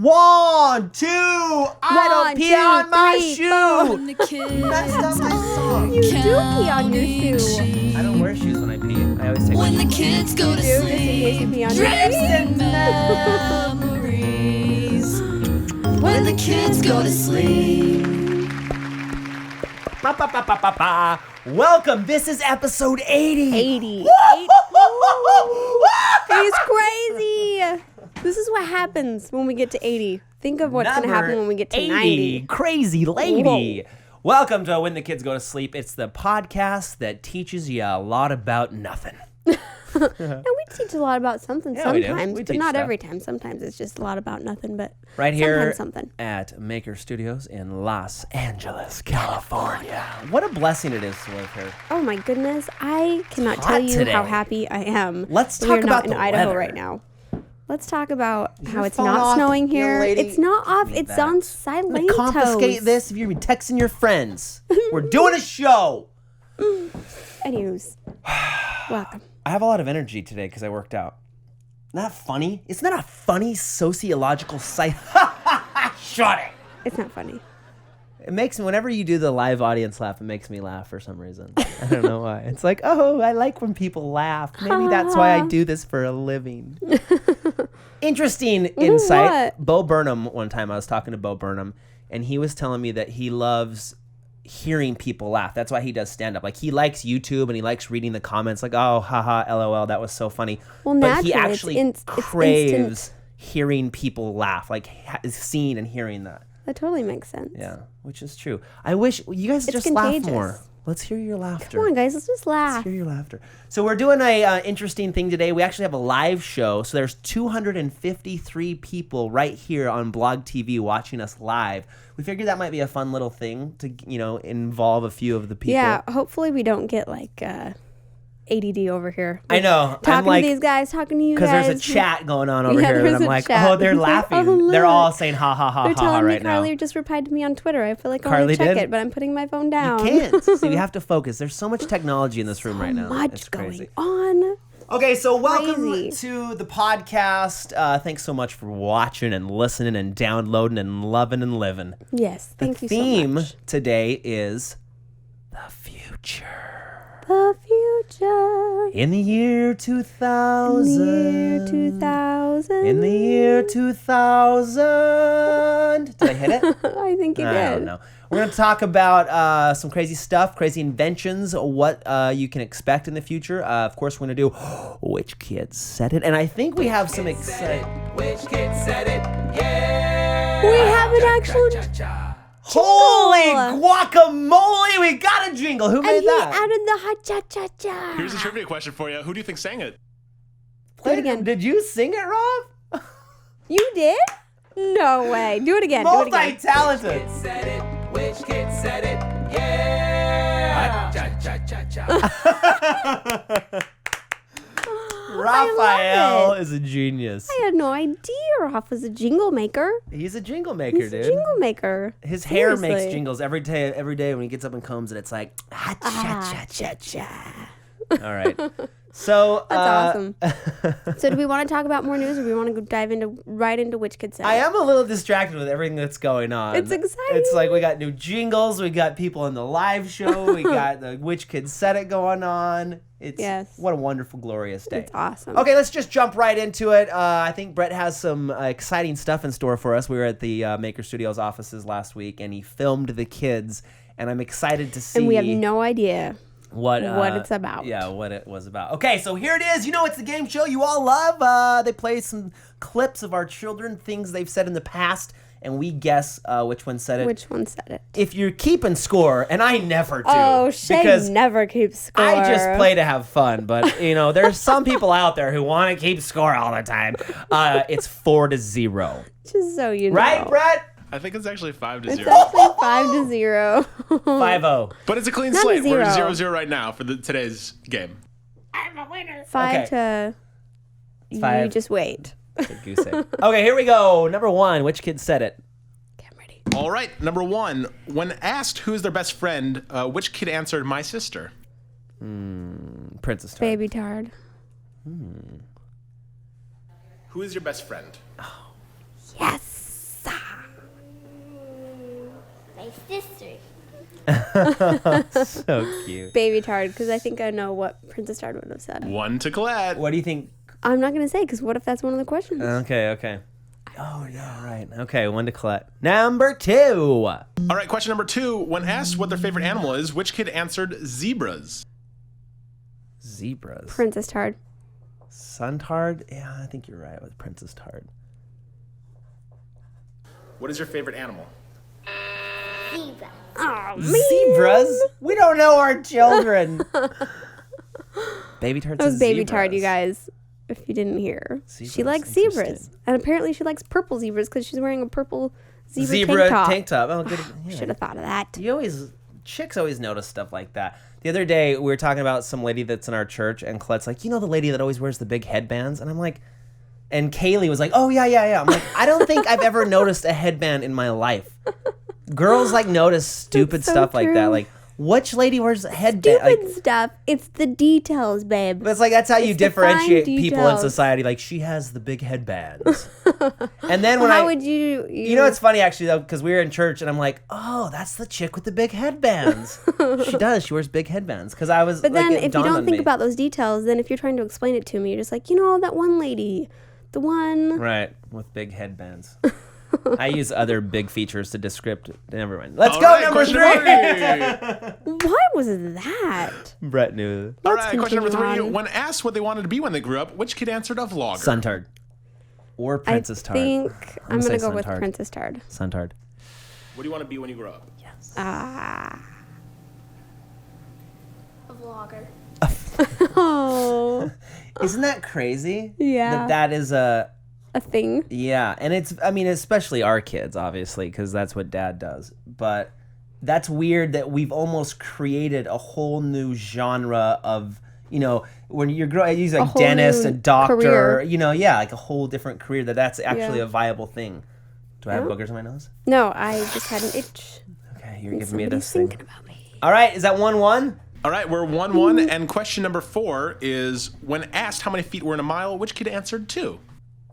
1, 2, I don't pee on my shoe. That's not my song. You do pee on your shoe. I don't wear shoes when I pee. I always take When my the shoes kids go to Just in case you sleep, pee on your drips feet. and memories. When the kids go to sleep. Welcome. This is episode 80. 80. It's crazy. This is what happens when we get to 80. Think of what's going to happen when we get to 80. 90. Crazy lady. Whoa. Welcome to When the Kids Go to Sleep. It's the podcast that teaches you a lot about nothing. And we teach a lot about something Yeah, we do. sometimes, We but teach not stuff. every time. Sometimes it's just a lot about nothing, but Right here something. at Maker Studios in Los Angeles, California. What a blessing it is to live here. Oh my goodness, I cannot hot tell you today. how happy I am. Let's that talk we are about not in the Idaho weather. right now. Let's talk about how your it's phone not off, snowing young here. lady? It's not off. Give me It's that. on I'm silent. gonna confiscate this if you're texting your friends. We're doing a show. Anyways, welcome. I have a lot of energy today because I worked out. Isn't that funny? Isn't that a funny sociological site? Shut it. It's not funny. It makes me, whenever you do the live audience laugh, it makes me laugh for some reason. I don't know why. It's like, oh, I like when people laugh. Maybe that's why I do this for a living. Interesting insight. What? Bo Burnham, one time I was talking to Bo Burnham, and he was telling me that he loves hearing people laugh. That's why he does stand-up. Like, he likes YouTube and he likes reading the comments like, oh, haha, LOL, that was so funny. Well, But he naturally, actually it's craves instant. hearing people laugh, like seeing and hearing that. That totally makes sense. Yeah, which is true. I wish you guys It's just laugh contagious. more. Let's hear your laughter. Come on, guys, let's just laugh. Let's hear your laughter. So we're doing a interesting thing today. We actually have a live show. So there's 253 people right here on Blog TV watching us live. We figured that might be a fun little thing to, involve a few of the people. Yeah, hopefully we don't get like ADD over here. I know. Talking I'm like, to these guys, talking to you guys. because there's a chat going on over Yeah, here, there's and I'm a like, chat. oh, they're It's like, laughing. oh, They're look. all saying ha ha ha They're ha telling me right now. Carly just replied to me on Twitter. I feel like I Carly want to check did? it, but I'm putting my phone down. You can't. So you have to focus. There's so much technology in this room right now. Much It's crazy. going on. Okay, so welcome Crazy. to the podcast. Thanks so much for watching and listening and downloading and loving and living. Yes, thank you so Theme much. today is the future. The future. In the year 2000. In the year 2000. In the year 2000. Did I hit it? I think you did. I don't know. We're going to talk about some crazy stuff, crazy inventions, what you can expect in the future. Of course, we're going to do Which Kid Said It? And I think we have some exciting... Which kid said it? Yeah. We have an actual Holy guacamole! We got a jingle. Who and made he that? added the ha-cha-cha-cha. Here's a trivia question for you. Who do you think sang it? Do it again. Did you sing it, Rob? You did? No way. Do it again. Do it again. Multi-talented. Said it. Which kid said it? Yeah. Cha-cha-cha-cha. Raphael it. is a genius. I had no idea Ralph was a jingle maker. He's a jingle maker, He's dude. a jingle maker. His hair makes Seriously. jingles every day when he gets up and combs it. It's like, Ha-cha-cha-cha. all right. So That's awesome. So do we want to talk about more news, or do we want to go dive right into Which Kid Said It? I am a little distracted with everything that's going on. It's exciting. It's like we got new jingles, we got people in the live show, we got the Which Kid Said It going on. It's Yes. What a wonderful, glorious day. It's awesome. Okay, let's just jump right into it. I think Brett has some exciting stuff in store for us. We were at the Maker Studios offices last week, and he filmed the kids, and I'm excited to see And we have no idea. what it's about. Yeah, what it was about. Okay, so here it is. You know, it's the game show you all love. They play some clips of our children, things they've said in the past, and we guess which one said it. Which one said it? If you're keeping score, and I never do. Oh, Shay because never keeps score. I just play to have fun, but there's some people out there who want to keep score all the time. It's 4-0. Just so you know. Right, Brett? I think it's actually 5-0. It's actually 5-0. 5-0. But it's a clean Not a slate. We're 0. 0-0 right now for today's game. Five to... You 5. just wait. Goose egg. Okay, here we go. Number 1. Which kid said it? Okay, I'm ready. All right, number 1. When asked who's their best friend, which kid answered, my sister? Princess Tart. Baby Tard. Who is your best friend? Yes. It's this three. So cute. Baby Tard, because I think I know what Princess Tard would have said. 1 to Colette. What do you think? I'm not going to say, because what if that's one of the questions? Okay. Oh, yeah, right. Okay, 1 to Colette. Number 2. All right, question number 2. When asked what their favorite animal is, which kid answered zebras? Zebras. Princess Tard. Suntard? Yeah, I think you're right with Princess Tard. What is your favorite animal? Zebra. Oh, man. Zebras? We don't know our children. Baby Tard That was says Baby zebras. Tard, you guys. If you didn't hear, Zebras, she likes interesting. zebras, and apparently she likes purple zebras because she's wearing a purple zebra Tank top. Oh, good. Yeah. Should have thought of that. Chicks always notice stuff like that. The other day, we were talking about some lady that's in our church, and Colette's like, you know the lady that always wears the big headbands? And I'm like, and Kaylee was like, oh, yeah. I'm like, I don't think I've ever noticed a headband in my life. Girls, like, notice stupid so stuff like that. true. Like, which lady wears a headband? Stupid stuff. It's the details, babe. But it's like, that's how you It's the fine differentiate people in details. society. Like, she has the big headbands. And then when How would you? You know, it's funny actually though, because we were in church and I'm like, oh, that's the chick with the big headbands. She does. She wears big headbands. Because I was. But then, like, it if you dawned don't on think me. about those details, then if you're trying to explain it to me, you're just like, that one lady, the one. Right, with big headbands. I use other big features to descript. Never mind. Let's All go, right, number question 3. What was that? Brett knew. All Let's right, question number 3. continue on. When asked what they wanted to be when they grew up, which kid answered a vlogger? Suntard. Or Princess Tard. I think I'm gonna gonna say go with Suntard. Princess Tard. Suntard. What do you want to be when you grow up? Ah. A vlogger. Oh, Isn't that crazy? Yeah. That is a. a thing. Yeah, and it's, I mean, especially our kids, obviously, because that's what Dad does. But that's weird that we've almost created a whole new genre of, when you're growing, he's like whole dentist, new a doctor, career. like a whole different career that's actually Yeah. a viable thing. Do I have Yeah. boogers on my nose? No, I just had an itch. Okay, you're And giving me somebody's this thing. thinking about me. All right, is that 1-1? All right, we're 1-1, and question number 4 is, when asked how many feet were in a mile, which kid answered 2?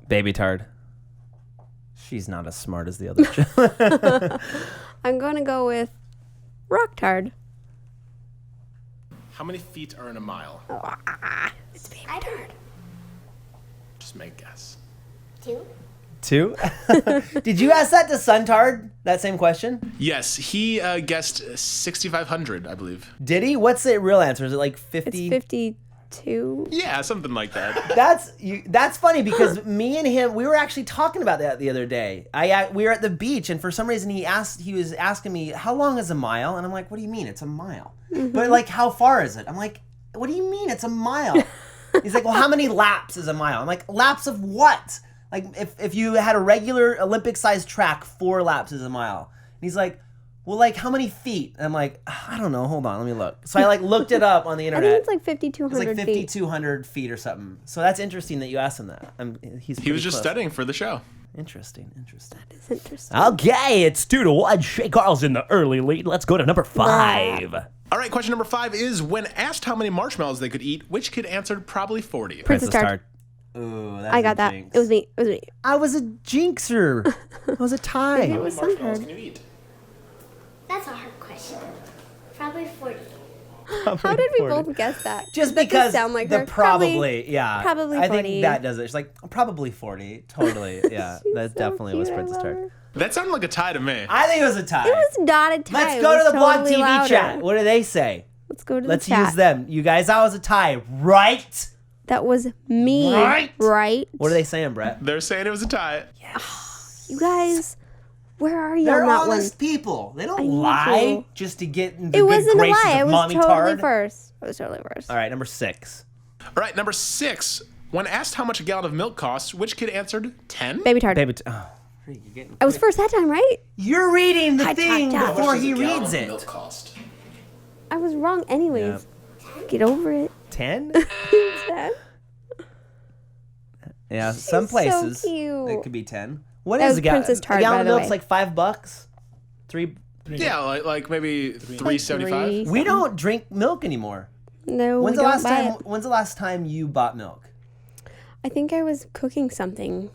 Baby Tard. She's not as smart as the other two. I'm going to go with Rock Tard. How many feet are in a mile? It's Baby Tard. Just make a guess. 2. 2? Did you ask that to Suntard? That same question? Yes, he guessed 6,500, I believe. Did he? What's the real answer? Is it like 50? It's 52. Yeah, something like that. That's funny because me and him, we were actually talking about that the other day. We were at the beach and for some reason he was asking me, how long is a mile? And I'm like, what do you mean? It's a mile. But like, how far is it? I'm like, what do you mean? It's a mile. He's like, well, how many laps is a mile? I'm like, laps of what? Like if you had a regular Olympic-sized track, 4 laps is a mile. And he's like, well, like how many feet? And I'm like, I don't know. Hold on, let me look. So I like looked it up on the I internet. think it's like It's 5,200 like feet. 5,200 feet or something. So that's interesting that you asked him that. He Pretty was just close. studying for the show. Interesting. It's interesting. Okay, it's 2-1. Shay Carl's in the early lead. Let's go to number 5. All right, question number 5 is, when asked how many marshmallows they could eat, which kid answered probably 40? Princess Tard. Ooh, that's I got that. It was me. I was a jinxer. I was a tie. How many marshmallows can you eat? That's a hard question. Probably 40. How did we both guess that? Just That does because sound like the her. probably, yeah. probably I 40. think that does it. She's like, probably 40. Totally, yeah. That so definitely was cute, I Princess love Tard. her. That sounded like a tie to me. I think it was a tie. It was not a tie. Let's It go was to the Blog totally TV louder. chat. What do they say? Let's go to Let's the chat. use them. You guys, that was a tie, right? That was me. Right? Right? What are they saying, Brett? They're saying it was a tie. You guys, where are you They're on that one? honest people. They don't I need lie you. just to get in the It good wasn't a graces lie. I of was Mommy totally Tard. first. I was totally first. All right, number 6. All right, number 6. When asked how much a gallon of milk costs, which kid answered 10? Baby Tard. Oh, you're getting. I was first that time, right? You're reading the Hi, thing Tata. before he reads it. cost? I was wrong anyways. Get over it. 10? Dad. Yeah, some so places cute. it could be 10. What That is was a gallon? Princess Tard, A gallon by of the milk's way. like $5. 3. Yeah, like maybe $3.75. We don't drink milk anymore. No, When's we the don't last buy time? it. When's the last time you bought milk? I think I was cooking something.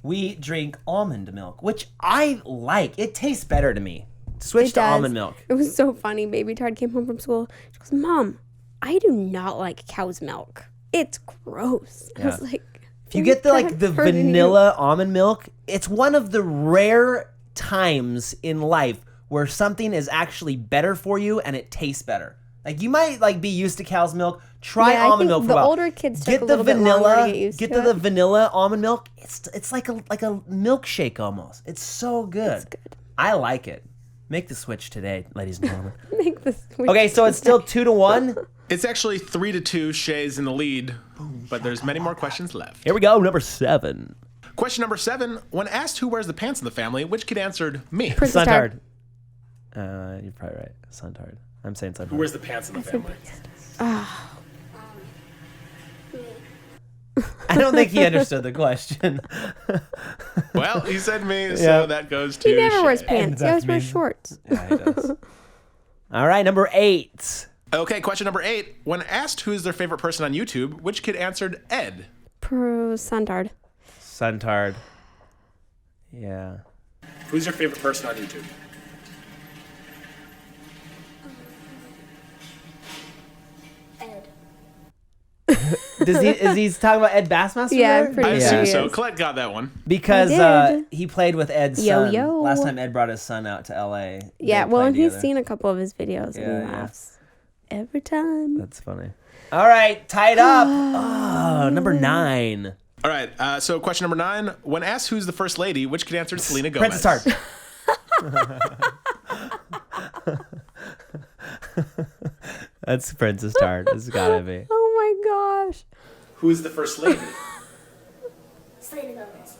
We drink almond milk, which I like. It tastes better to me, Switch It to does. almond milk. It was so funny. Baby Tard came home from school. She goes, Mom, I do not like cow's milk. It's gross. I was like, If you get the hurting you. vanilla almond milk, it's one of the rare times in life where something is actually better for you and it tastes better. Like you might be used to cow's milk. Try Yeah, I almond think milk for the a while. older kids took get a the little bit vanilla. longer to get used to the it. vanilla almond milk. It's like a milkshake almost. It's so good. It's good. I like it. Make the switch today, ladies and gentlemen. Make this. Okay, so it's still 2-1. It's actually 3-2. Shay's in the lead, but there's many more questions left. Here we go, number 7. Question number 7. When asked who wears the pants in the family, which kid answered me? Princess Tard. Suntard. You're probably right. Suntard. I'm saying Suntard. Who wears the pants in the family? I don't think he understood the question. Well, he said me, so Yeah. that goes to He never Shay. wears pants. He always wears mean. shorts. Yeah, he does. All right, number 8. Okay, question number 8. When asked who's their favorite person on YouTube, which kid answered Ed? Suntard. Suntard. Yeah. Who's your favorite person on YouTube? Ed. Is he talking about Ed Bassmaster? Yeah, there? I'm pretty I sure assume he so. is. Colette got that one. Because I did. he played with Ed's son. Yo. Last time Ed brought his son out to LA. Yeah, they well, played and he's together. seen a couple of his videos Yeah, and he yeah. laughs every time. That's funny. All right, tied up. Oh, number 9. All right, so question number 9. When asked who's the first lady, which kid answered Selena Gomez? Princess Tard. That's Princess Tard. It's gotta be. Oh my gosh. Who's the first lady? Selena Gomez.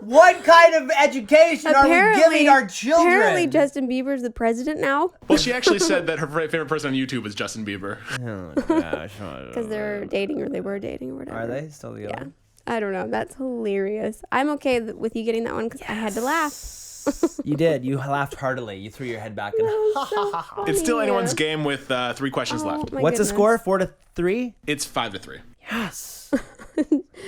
What kind of education are we giving our children? Apparently, Justin Bieber's the president now Well, she actually said that her favorite person on YouTube was Justin Bieber. Oh, gosh. because they're dating or they were dating or whatever. Are they still together? Yeah. I don't know. That's hilarious. I'm okay with you getting that one because I had to laugh. You did. You laughed heartily. You threw your head back and. It's still anyone's game with 3 questions left. What's the score? 4-3. It's 5-3. Yes.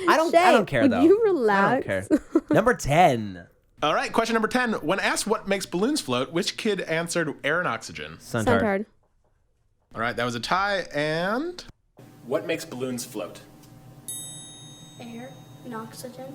I don't care would though. you relax? I don't care. Number 10. All right, question number 10. When asked what makes balloons float, which kid answered air and oxygen? Suntard. Suntard. All right, that was a tie. And what makes balloons float? Air and oxygen.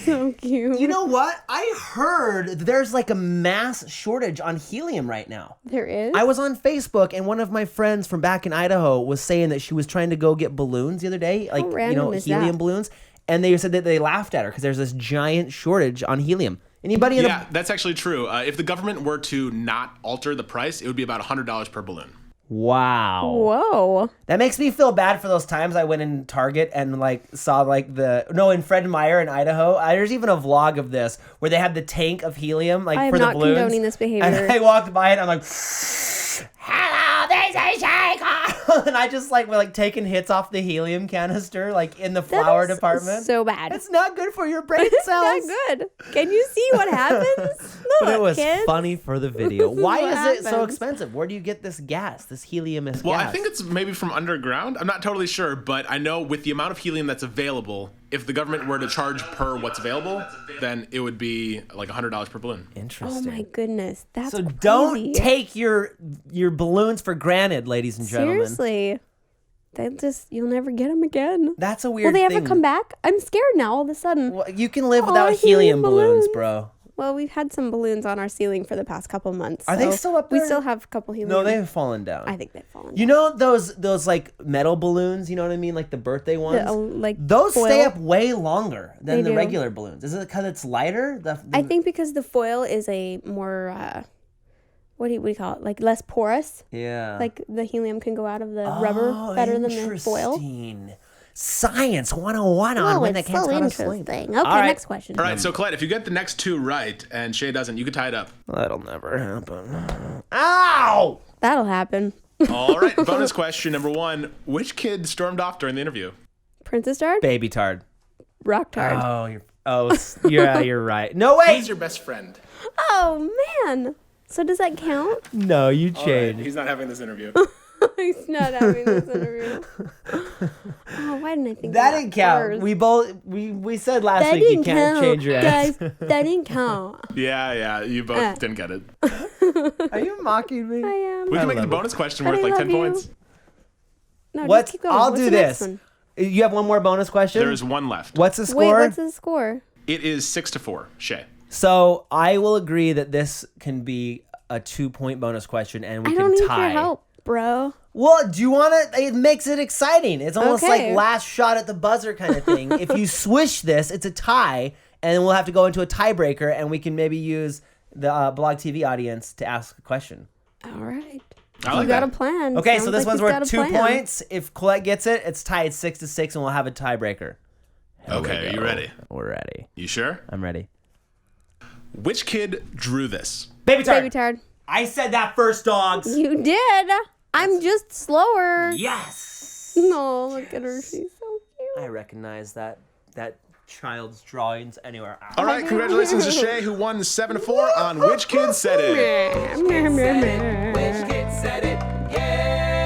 So cute. You know what? I heard there's like a mass shortage on helium right now. There is? I was on Facebook and one of my friends from back in Idaho was saying that she was trying to go get balloons the other day, like random is helium that? balloons, and they said that they laughed at her because there's this giant shortage on helium. Anybody in Yeah, that's actually true. If the government were to not alter the price, it would be about $100 per balloon. Wow. Whoa. That makes me feel bad for those times I went in Target and saw in Fred Meyer in Idaho. There's even a vlog of this where they had the tank of helium I am for the not balloons. condoning this behavior. And I walked by it and I'm like, hello, this is Shaker. And I just we're taking hits off the helium canister in the flower That is department. so bad. It's not good for your brain It's cells. not good. Can you see what happens? Look, But it was kids. funny for the video. This is Why what is it so happens. expensive? Where do you get this gas, this helium gas? Well, I think it's maybe from underground. I'm not totally sure, but I know with the amount of helium that's available, if the government were to charge per what's available, then it would be like $100 per balloon. Oh Interesting. my goodness. That's So crazy. don't take your balloons for granted, ladies and gentlemen. Seriously. You'll never get them again. That's a Will weird they thing. ever come back? I'm scared now all of a sudden. Well, you can live without Aw, helium helium balloons, balloons. bro. Well, we've had some balloons on our ceiling for the past couple months. Are they so still up We there? still have a couple helium. No, they've fallen down. I think they've fallen. You know those metal balloons, you know what I mean? Like the birthday ones? Those foil? stay up way longer than They the do. regular balloons. Is it because it's lighter? I think because the foil is a more, what do you call it? Like less porous. Yeah. Like the helium can go out of the rubber better than the foil. Interesting. Science 101 on Oh, when the it's kids so go to sleep. interesting. Okay, All right. next question. All right, so Colette, if you get the next 2 right and Shay doesn't, you could tie it up. That'll never happen. Ow! That'll happen. All right, bonus question number 1. Which kid stormed off during the interview? Princess Tard? Baby Tard. Rock Tard. You're right. No, wait. Who's your best friend? Oh, man. So does that count? No, you All right, changed. he's not having this interview. He's not having this interview. Oh, why didn't I think That of didn't count. first? We said last That week you didn't can't count, change your answer. guys. That didn't count. Yeah, you both didn't get it. Are you mocking me? I am. We I can make the love bonus question But worth I like love 10 you. points. No, What? just keep going. I'll What's do the next this. one? You have one more bonus question? There is one left. What's the Wait, score? what's the score? It is 6-4, Shay. So I will agree that this can be a 2-point bonus question, and we I can don't need tie. your help, bro. Well, do you want it? It makes it exciting. It's almost Okay. like last shot at the buzzer kind of thing. If you swish this, it's a tie, and then we'll have to go into a tiebreaker, and we can maybe use the Blog TV audience to ask a question. All right. I like You got that. a plan. Okay, Sounds so this like one's he's got worth a 2 plan. points. If Colette gets it, it's tied 6-6, and we'll have a tiebreaker. Okay, are you ready? We're ready. You sure? I'm ready. Which kid drew this? Baby Baby tired. I said that first, dogs. You did. I'm just slower. Yes. No, look at her. She's so I recognize that child's drawings anywhere. All right, congratulations to Shay, who won 7-4 on Which Kid Said It. Which kid said it? Yeah.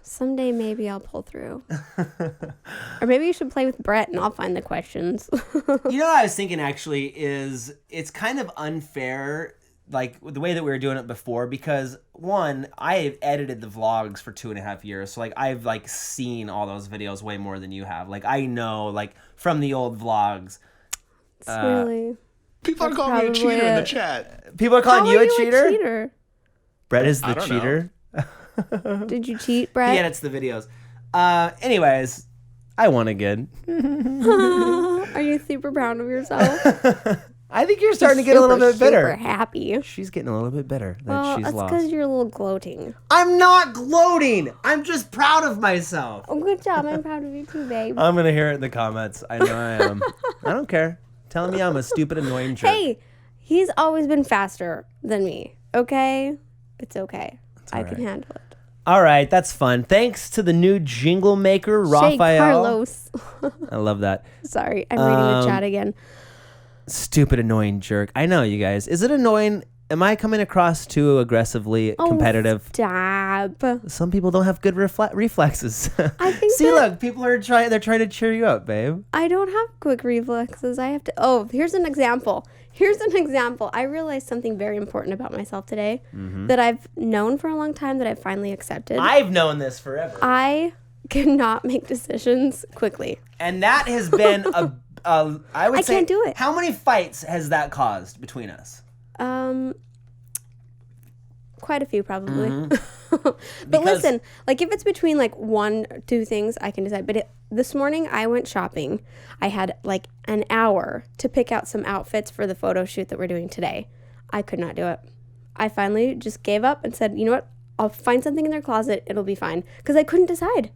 Someday maybe I'll pull through. Or maybe you should play with Brett and I'll find the questions. You know what I was thinking actually is it's kind of unfair, like the way that we were doing it before, because one, I have edited the vlogs for 2.5 years, so like I've like seen all those videos way more than you have. Like I know like from the old vlogs. It's really. People are That's calling me a probably cheater in the it. chat. People are calling How you are a you cheater? a cheater? Brett is the I don't know. cheater. Did you cheat, Brett? He edits the videos. Anyways, I won again. Are you super proud of yourself? I think you're starting to get a little bit Super bitter. happy. She's getting a little bit bitter that Well, she's that's lost. because you're a little gloating. I'm not gloating. I'm just proud of myself. Oh, good job. I'm proud of you too, babe. I'm gonna hear it in the comments. I know I am. I don't care. Telling me I'm a stupid, annoying jerk. Hey, he's always been faster than me. Okay? It's okay. I can right. handle it. All right, that's fun. Thanks to the new jingle maker, Shay Raphael. Carlos. I love that. Sorry, I'm reading the chat again. Stupid, annoying jerk. I know, you guys. Is it annoying? Am I coming across too aggressively competitive? Stop. Some people don't have good reflexes. I think See, that- look, people are trying. They're trying to cheer you up, babe. I don't have quick reflexes. I have to. Oh, here's an example. I realized something very important about myself today that I've known for a long time that I've finally accepted. I've known this forever, I cannot make decisions quickly. and that has been I would I say. can't do it. How many fights has that caused between us? Quite a few probably. But Because- listen, like if it's between like 1 or 2 things, I can decide. But this morning I went shopping. I had like an hour to pick out some outfits for the photo shoot that we're doing today. I could not do it. I finally just gave up and said, you know what? I'll find something in their closet. It'll be fine. Because I couldn't decide.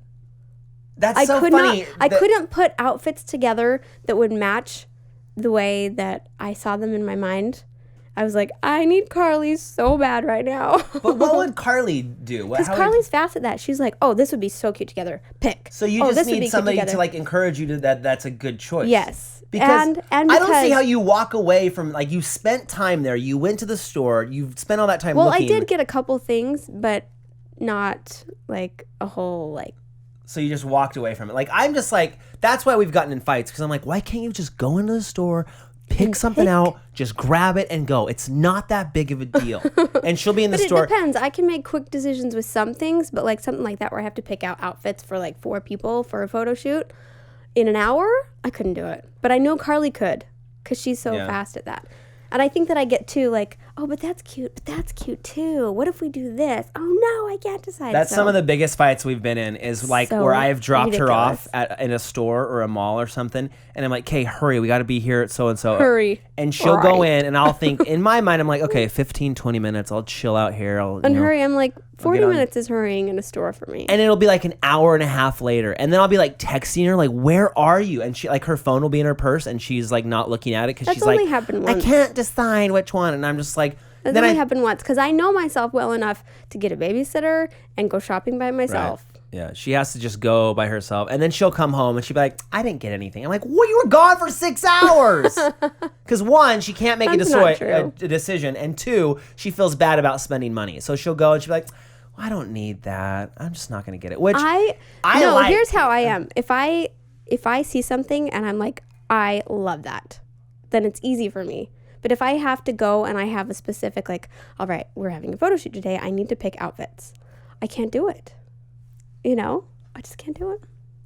That's I so could funny. not. I that- couldn't put outfits together that would match the way that I saw them in my mind. I was like, I need Carly's so bad right now. But what would Carly do? Because Carly's fast at that. She's like, oh, this would be so cute together. Pick. So you Oh, just this would be need cute somebody together. to like encourage you to that's a good choice. Yes. Because and I don't see because- how you walk away from like you spent time there. You went to the store. You spent all that time. Well, looking. I did get a couple things, but not like a whole like. So you just walked away from it. Like I'm just like that's why we've gotten in fights because I'm like, why can't you just go into the store, pick something out, just grab it and go? It's not that big of a deal. And she'll be in the But store. it depends. I can make quick decisions with some things, but like something like that where I have to pick out outfits for like 4 people for a photo shoot in an hour, I couldn't do it. But I know Carly could because she's so Yeah. fast at that. And I think that I get too like, oh, but that's cute too. What if we do this? Oh no, I can't decide. That's So- some of the biggest fights we've been in is like So where I've dropped her off ridiculous. in a store or a mall or something. And I'm like, okay, hurry. We got to be here at so-and-so. Hurry. And she'll go Right. in and I'll think, in my mind, I'm like, okay, 15, 20 minutes. I'll chill out here. And hurry, I'm like, 40 get on- minutes is hurrying in a store for me. And it'll be like an hour and a half later. And then I'll be like texting her, like, where are you? And she, like, her phone will be in her purse and she's like not looking at it because That's she's like, only happened I once. can't decide which one. And I'm just like, That's then only I, happened once because I know myself well enough to get a babysitter and go shopping by myself. yeah, she has to just go by herself. And then she'll come home and she'll be like, I didn't get anything. I'm like, well, you were gone for 6 hours. Because one, she can't make That's not a true. decision. And two, she feels bad about spending money. So she'll go and she'll be like, I don't need that. I'm just not going to get it. Which Here's how I am. If I see something and I'm like, I love that, then it's easy for me. But if I have to go and I have a specific, like, all right, we're having a photo shoot today, I need to pick outfits. I can't do it. I just can't do it.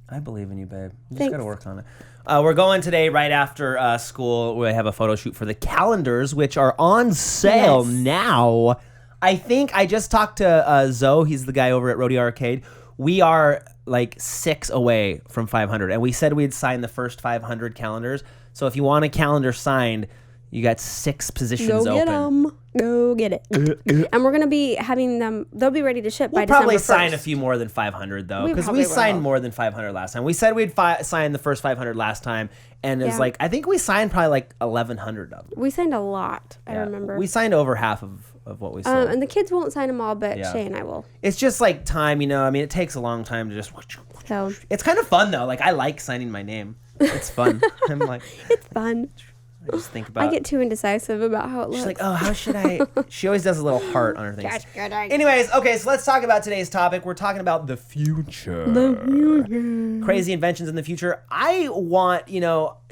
I believe in you, babe. You just Thanks. got to work on it. We're going today right after school. We have a photo shoot for the calendars, which are on sale now. I think I just talked to Zoe. He's the guy over at Rodeo Arcade. We are like 6 away from 500, and we said we'd sign the first 500 calendars. So if you want a calendar signed, you got 6 positions open. Go get them. Go get it. And we're going to be having them. They'll be ready to ship by December 1st. We'll probably sign a few more than 500, though, because we signed more than 500 last time. We said we'd sign the first 500 last time, and it was like, I think we signed probably like 1,100 of them. We signed a lot, I remember. We signed over half of what we sold. And the kids won't sign them all, but Shay and I will. It's just like time, I mean, it takes a long time to just... So it's kind of fun, though. Like, I like signing my name. It's fun. I'm like... It's fun. I just think about... I get too indecisive about how it looks. She's like, oh, how should I... She always does a little heart on her things. Anyways, okay, so let's talk about today's topic. We're talking about the future. Crazy inventions in the future. I want,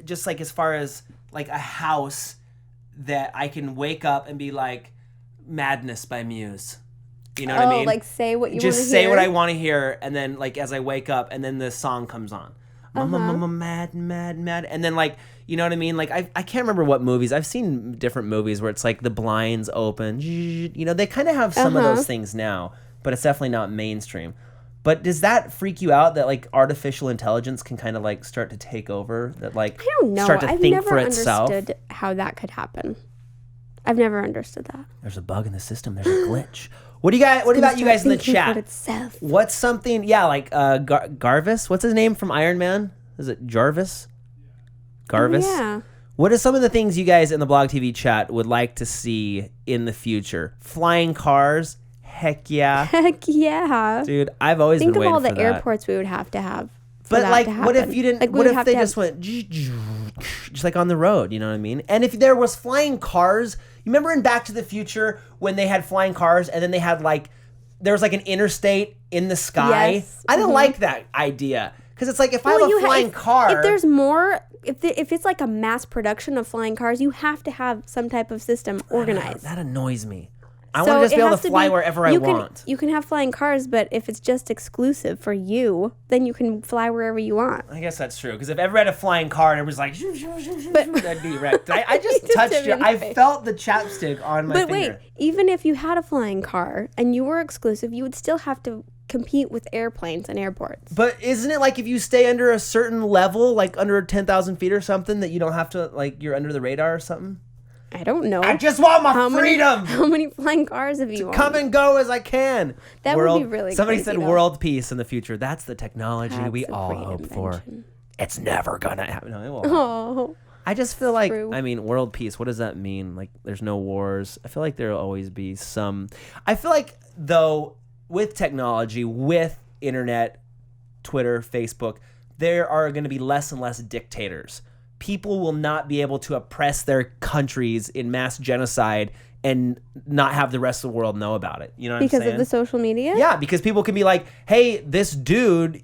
just like as far as like a house that I can wake up and be like, Madness by Muse. You know what I mean? Like say what you want to hear. Just say what I want to hear, and then like as I wake up, and then the song comes on. Mad, and then like, you know what I mean? Like I can't remember what movies. I've seen different movies where it's like the blinds open. They kind of have some of those things now, but it's definitely not mainstream. But does that freak you out that like artificial intelligence can kind of like start to take over? That like I don't know. Start to I've think never for itself? understood how that could happen. I've never understood that. There's a bug in the system. There's a glitch. What do you guys? What about you guys in the chat? What's something? Yeah, like Garvis. What's his name from Iron Man? Is it Jarvis? Garvis. Yeah. What are some of the things you guys in the Blog TV chat would like to see in the future? Flying cars. Heck yeah. Heck yeah. Dude, I've always been waiting for that. Think of all the airports we would have to have. But like, what if you didn't? Like, what if they just went just like on the road? You know what I mean? And if there was flying cars, you remember in Back to the Future when they had flying cars, and then they had like there was like an interstate in the sky. Yes. I don't like that idea because it's like if I have a flying car, if there's more, if it's like a mass production of flying cars, you have to have some type of system organized. That annoys me. I want to just be able to fly wherever I want. You can have flying cars, but if it's just exclusive for you, then you can fly wherever you want. I guess that's true. Because if everyone had a flying car and everyone's like, that'd be wrecked. I just touched it. I felt the chapstick on my finger. But wait, even if you had a flying car and you were exclusive, you would still have to compete with airplanes and airports. But isn't it like if you stay under a certain level, like under 10,000 feet or something, that you don't have to, like, you're under the radar or something? I don't know. I just want my freedom. How many flying cars have you owned? Come and go as I can. That would be really Somebody crazy, said though. world peace in the future. That's the technology we a all great hope for. invention. It's never gonna happen. No, it won't. Oh. I just feel like, True. I mean, world peace, what does that mean? Like, there's no wars. I feel like there'll always be some. I feel like, though, with technology, with internet, Twitter, Facebook, there are going to be less and less dictators. People will not be able to oppress their countries in mass genocide and not have the rest of the world know about it. You know what I'm saying? Because of the social media? Yeah, because people can be like, hey, this dude,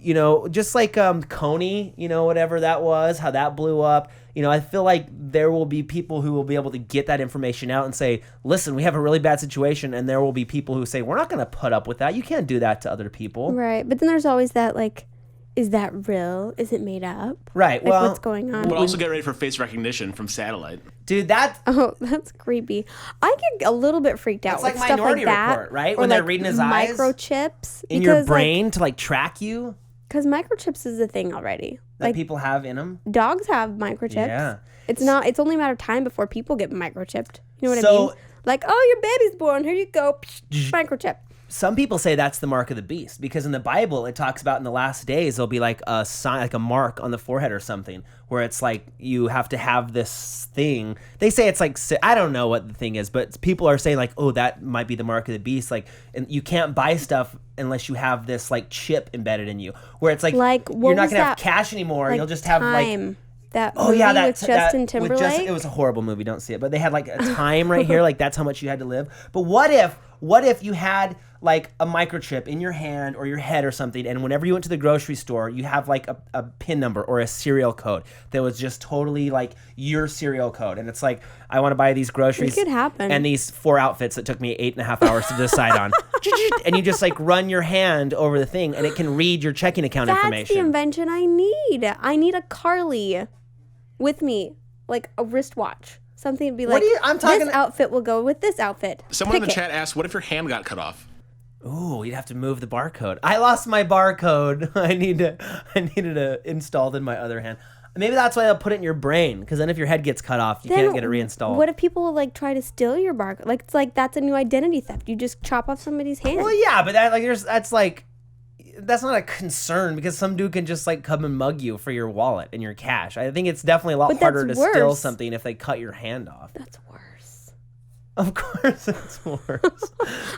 just like Coney, whatever that was, how that blew up. I feel like there will be people who will be able to get that information out and say, listen, we have a really bad situation. And there will be people who say, we're not going to put up with that. You can't do that to other people. Right. But then there's always that, like, is that real? Is it made up? Right. Like, well, what's going on? But also get ready for face recognition from satellite. Dude, that... Oh, that's creepy. I get a little bit freaked out It's with like stuff Minority like that. Report, right? Or When they're like reading his eyes? Microchips. In your brain to, like, track you? Because microchips is a thing already. That like, people have in them? dogs have microchips. Yeah. It's only a matter of time before people get microchipped. You know what I So- mean? Like, oh, your baby's born. Here you go. Microchip. Some people say that's the mark of the beast because in the Bible it talks about in the last days there'll be like a sign, like a mark on the forehead or something, where it's like you have to have this thing. They say it's like, I don't know what the thing is, but people are saying like, oh, that might be the mark of the beast. Like, and you can't buy stuff unless you have this like chip embedded in you, where it's like you're not gonna have cash anymore. Like, You'll just have time. That Oh movie yeah, that with Justin Timberlake. it was a horrible movie. Don't see it. But they had like a time right here. Like that's how much you had to live. But what if what if you had like a microchip in your hand or your head or something, and whenever you went to the grocery store, you have like a PIN number or a serial code that was just totally like your serial code, and it's like, I want to buy these groceries. It could happen. And these 4 outfits that took me 8.5 hours to decide on. And you just like run your hand over the thing, and it can read your checking account That's information. the invention I need. I need a Carly with me, like a wristwatch. Something to be like, this outfit will go with this outfit. Someone in Pick the it. chat asked, what if your hand got cut off? Ooh, you'd have to move the barcode. I lost my barcode. I needed it installed in my other hand. Maybe that's why they'll put it in your brain, because then if your head gets cut off, you can't get it reinstalled. What if people like try to steal your barcode? Like it's like that's a new identity theft. You just chop off somebody's hand. Well, yeah, but that's not a concern, because some dude can just like come and mug you for your wallet and your cash. I think it's definitely a lot harder to steal something if they cut your hand off. That's worse. Of course, it's worse.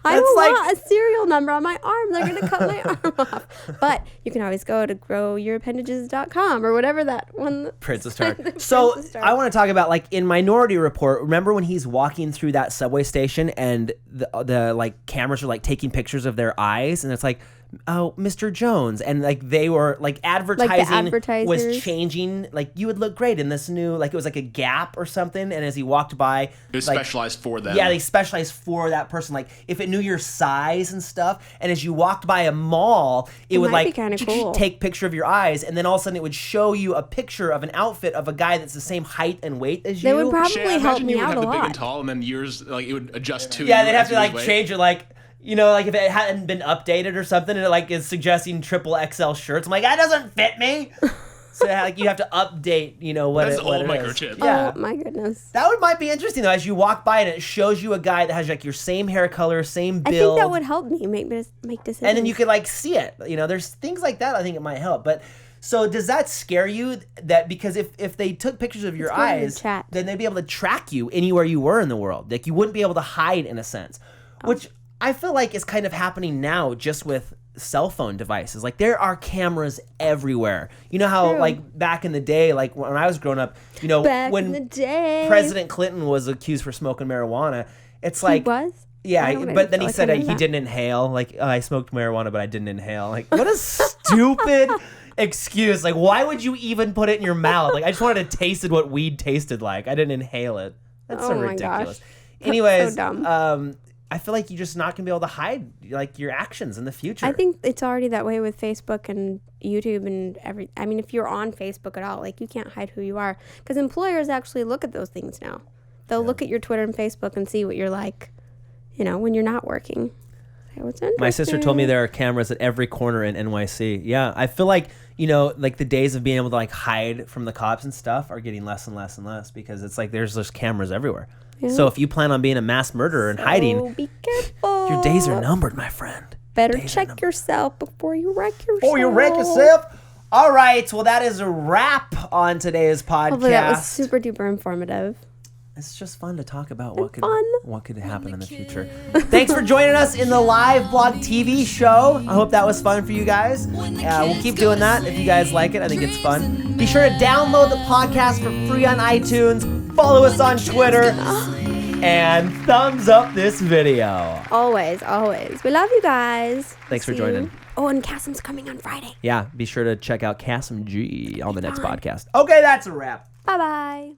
I want a serial number on my arm. They're gonna cut my arm off. But you can always go to growyourappendages.com or whatever that one. Princess Star. So I want to talk about, like, in Minority Report. Remember when he's walking through that subway station and the like cameras are like taking pictures of their eyes, and it's like, oh, Mr. Jones, and like they were like advertising was changing. Like, you would look great in this new, like, it was like a Gap or something, and as he walked by, it was specialized for them. Yeah, they specialized for that person. Like, if it knew your size and stuff, and as you walked by a mall, it would like take picture of your eyes, and then all of a sudden it would show you a picture of an outfit of a guy that's the same height and weight as you. They would probably help me out a lot. Big and tall, and then yours, like, it would adjust to. Yeah, they'd have to like change it, like. You know, like if it hadn't been updated or something, and it like is suggesting triple XL shirts. I'm like, that doesn't fit me. So like you have to update, you know, what That's it, the old what microchip. Yeah. Oh my goodness. That might be interesting though, as you walk by and it shows you a guy that has like your same hair color, same build. I think that would help me make decisions. And then you could like see it. You know, there's things like that. I think it might help. But so does that scare you? That because if they took pictures of your eyes, then they'd be able to track you anywhere you were in the world. Like you wouldn't be able to hide in a sense, which I feel like is kind of happening now just with cell phone devices. Like there are cameras everywhere. You know how like back in the day, like when I was growing up, you know, when President Clinton was accused for smoking marijuana, it's like he was? Yeah, but then he said he didn't inhale. Like, oh, I smoked marijuana, but I didn't inhale. Like, what a stupid excuse. Like, why would you even put it in your mouth? Like, I just wanted to taste what weed tasted like. I didn't inhale it. That's so ridiculous. Anyways, so dumb. I feel like you're just not going to be able to hide like your actions in the future. I think it's already that way with Facebook and YouTube and I mean, if you're on Facebook at all, like you can't hide who you are, because employers actually look at those things now. They'll look at your Twitter and Facebook and see what you're like, you know, when you're not working. My sister told me there are cameras at every corner in NYC. Yeah, I feel like, you know, like the days of being able to like hide from the cops and stuff are getting less and less and less, because it's like there's just cameras everywhere. Yeah. So if you plan on being a mass murderer and hiding, be careful. Your days are numbered, my friend. Better check yourself before you wreck yourself. Before you wreck yourself. All right. Well, that is a wrap on today's podcast. Hopefully that was super duper informative. It's just fun to talk about what could happen in the future. Thanks for joining us in the live blog TV show. I hope that was fun for you guys. We'll keep doing that if you guys like it. I think it's fun. Be sure to download the podcast for free on iTunes. Follow us on Twitter. And thumbs up this video. Always, always. We love you guys. Thanks for joining. Oh, and Kassem's coming on Friday. Yeah, be sure to check out Kassem G on the next podcast. Okay, that's a wrap. Bye-bye.